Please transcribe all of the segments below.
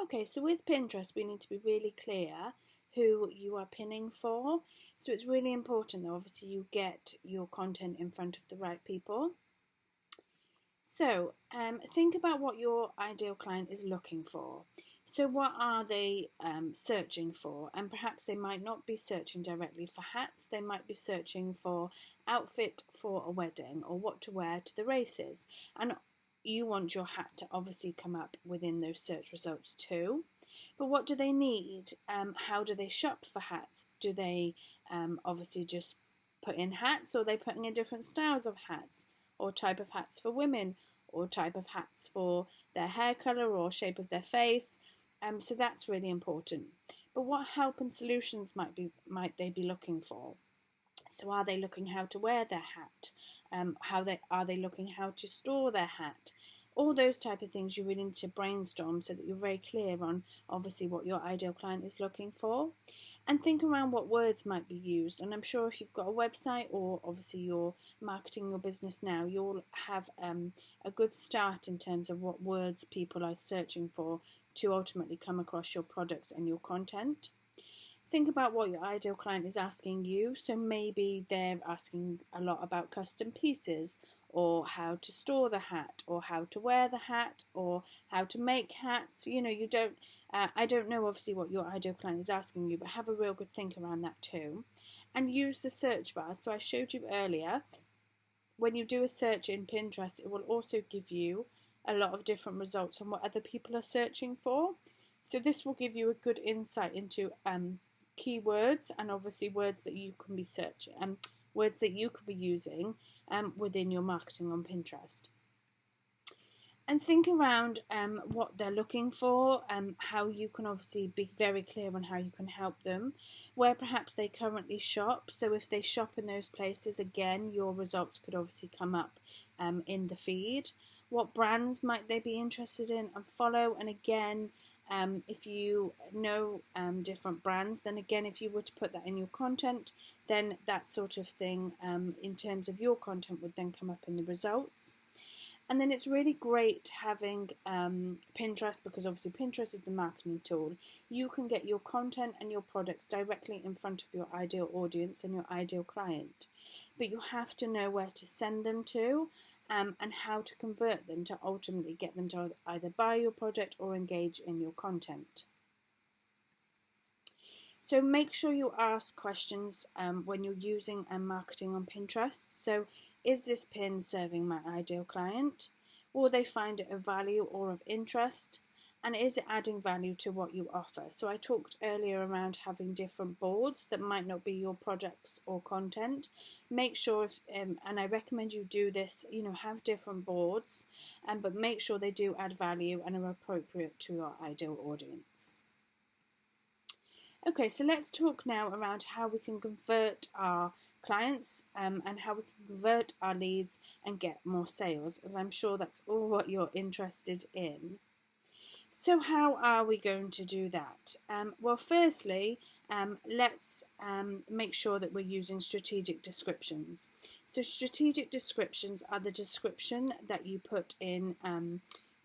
Okay, so with Pinterest, we need to be really clear who you are pinning for. So it's really important that obviously you get your content in front of the right people. So think about what your ideal client is looking for. So what are they searching for? And perhaps they might not be searching directly for hats. They might be searching for outfit for a wedding or what to wear to the races. And you want your hat to obviously come up within those search results too. But what do they need? How do they shop for hats? Do they obviously just put in hats, or are they putting in different styles of hats, or type of hats for women, or type of hats for their hair colour or shape of their face? So that's really important. But what help and solutions might they be looking for? So are they looking how to wear their hat? Are they looking how to store their hat? All those type of things you really need to brainstorm so that you're very clear on obviously what your ideal client is looking for. And think around what words might be used. And I'm sure if you've got a website or obviously you're marketing your business now, you'll have a good start in terms of what words people are searching for to ultimately come across your products and your content. Think about what your ideal client is asking you. So maybe they're asking a lot about custom pieces, or how to store the hat, or how to wear the hat, or how to make hats. You don't. I don't know obviously what your ideal client is asking you, but have a real good think around that too, and use the search bar. So I showed you earlier. When you do a search in Pinterest, it will also give you a lot of different results on what other people are searching for. So this will give you a good insight into keywords and obviously words that you can be searching, words that you could be using within your marketing on Pinterest. And think around what they're looking for, how you can obviously be very clear on how you can help them, where perhaps they currently shop. So if they shop in those places, again, your results could obviously come up in the feed. What brands might they be interested in and follow? And again, if you know different brands, then again, if you were to put that in your content, then that sort of thing in terms of your content would then come up in the results. And then it's really great having Pinterest, because obviously Pinterest is the marketing tool. You can get your content and your products directly in front of your ideal audience and your ideal client. But you have to know where to send them to and how to convert them to ultimately get them to either buy your product or engage in your content. So make sure you ask questions when you're using marketing on Pinterest. So is this pin serving my ideal client? Will they find it of value or of interest? And is it adding value to what you offer? So I talked earlier around having different boards that might not be your products or content. Make sure, and I recommend you do this, have different boards, but make sure they do add value and are appropriate to your ideal audience. Okay, so let's talk now around how we can convert our clients and how we can convert our leads and get more sales, as I'm sure that's all what you're interested in. So how are we going to do that? Well, firstly, let's make sure that we're using strategic descriptions. So strategic descriptions are the description that you put in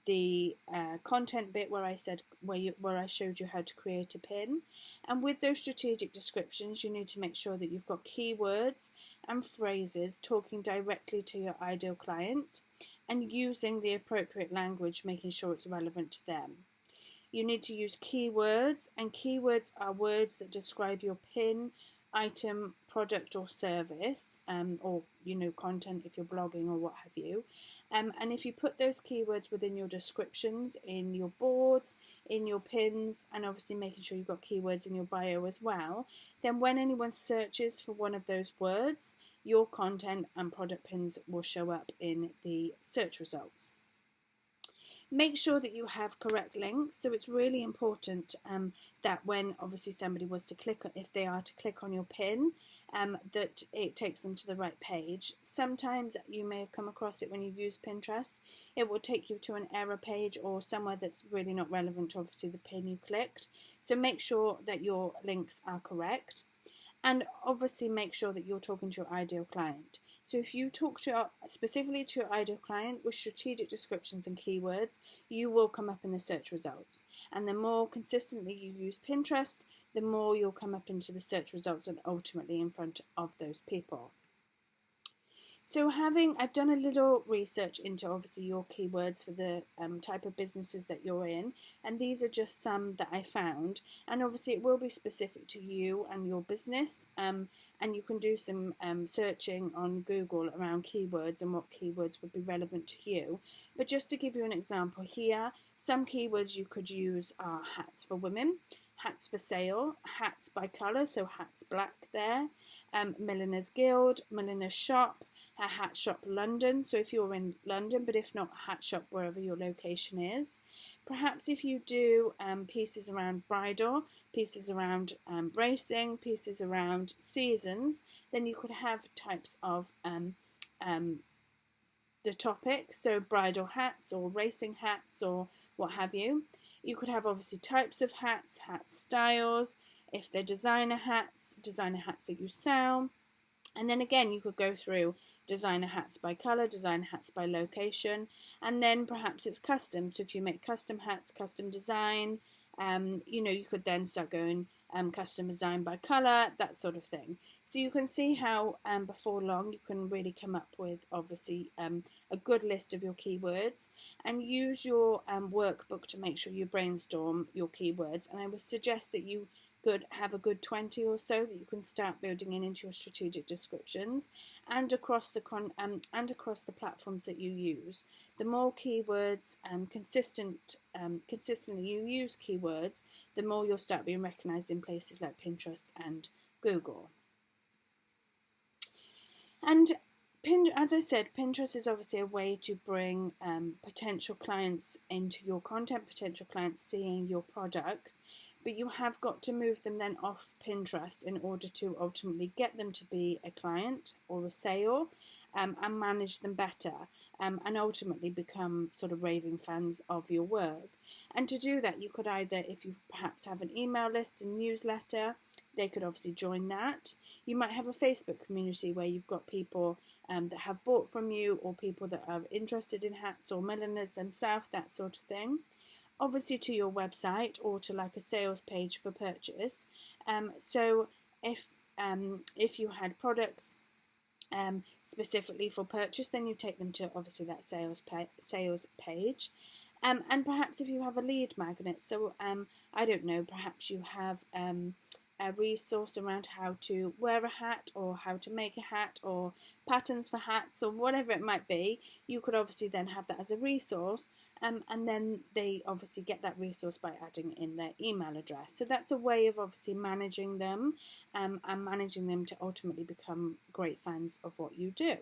the content bit where I said where I showed you how to create a pin. And with those strategic descriptions, you need to make sure that you've got keywords and phrases talking directly to your ideal client and using the appropriate language, making sure it's relevant to them. You need to use keywords, and keywords are words that describe your pin, item, product or service, or content if you're blogging or what have you. And if you put those keywords within your descriptions, in your boards, in your pins, and obviously making sure you've got keywords in your bio as well, then when anyone searches for one of those words, your content and product pins will show up in the search results. Make sure that you have correct links. So it's really important that when obviously somebody was to click, if they are to click on your pin, that it takes them to the right page. Sometimes you may have come across it when you use Pinterest. It will take you to an error page or somewhere that's really not relevant to obviously the pin you clicked. So make sure that your links are correct. And obviously make sure that you're talking to your ideal client. So if you talk to specifically to your ideal client with strategic descriptions and keywords, you will come up in the search results. And the more consistently you use Pinterest, the more you'll come up into the search results and ultimately in front of those people. So I've done a little research into obviously your keywords for the type of businesses that you're in, and these are just some that I found, and obviously it will be specific to you and your business, and you can do some searching on Google around keywords and what keywords would be relevant to you. But just to give you an example here, some keywords you could use are hats for women, hats for sale, hats by colour, so hats black there, Milliners Guild, Milliners Shop, a hat shop London, so if you're in London, but if not, a hat shop wherever your location is. Perhaps if you do pieces around bridal, pieces around racing, pieces around seasons, then you could have types of the topic, so bridal hats or racing hats or what have you. You could have obviously types of hats, hat styles, if they're designer hats that you sell. And then again, you could go through designer hats by colour, designer hats by location, and then perhaps it's custom. So if you make custom hats, custom design, you could then start going custom design by colour, that sort of thing. So you can see how before long you can really come up with obviously a good list of your keywords, and use your workbook to make sure you brainstorm your keywords. And I would suggest that you could have a good 20 or so that you can start building into your strategic descriptions, and across the platforms that you use. The more keywords consistently you use keywords, the more you'll start being recognised in places like Pinterest and Google. And as I said, Pinterest is obviously a way to bring potential clients into your content, potential clients seeing your products, but you have got to move them then off Pinterest in order to ultimately get them to be a client or a sale, and manage them better, and ultimately become sort of raving fans of your work. And to do that, you could either, if you perhaps have an email list and newsletter, they could obviously join that. You might have a Facebook community where you've got people that have bought from you, or people that are interested in hats or milliners themselves, that sort of thing. Obviously to your website or to like a sales page for purchase. So if you had products specifically for purchase, then you take them to obviously that sales page. And perhaps if you have a lead magnet, so I don't know, perhaps you have a resource around how to wear a hat, or how to make a hat, or patterns for hats, or whatever it might be. You could obviously then have that as a resource, and then they obviously get that resource by adding in their email address. So that's a way of obviously managing them, and managing them to ultimately become great fans of what you do.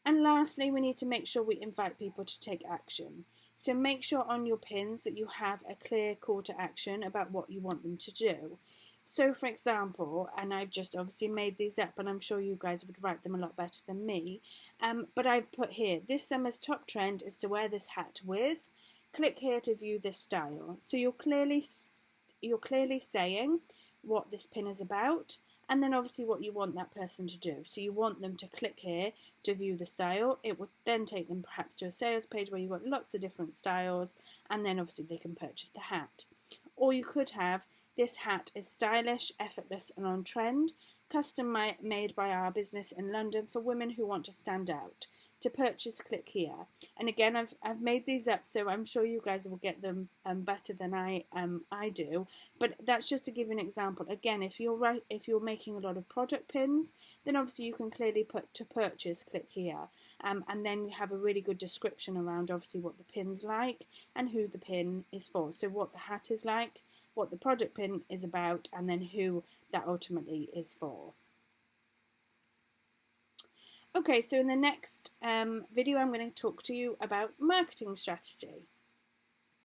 And lastly, we need to make sure we invite people to take action. So make sure on your pins that you have a clear call to action about what you want them to do. So for example, and I've just obviously made these up, and I'm sure you guys would write them a lot better than me, but I've put here, this summer's top trend is to wear this hat with, click here to view this style. So you're clearly saying what this pin is about, and then obviously what you want that person to do. So you want them to click here to view the style. It would then take them perhaps to a sales page where you've got lots of different styles, and then obviously they can purchase the hat. Or you could have, this hat is stylish, effortless and on trend, custom made by our business in London for women who want to stand out. To purchase, click here. And again, I've made these up, so I'm sure you guys will get them better than I do. But that's just to give an example. Again, if you're making a lot of product pins, then obviously you can clearly put to purchase, click here, and then you have a really good description around obviously what the pin's like and who the pin is for. So what the hat is like, what the product pin is about, and then who that ultimately is for. Okay, so in the next video I'm going to talk to you about marketing strategy.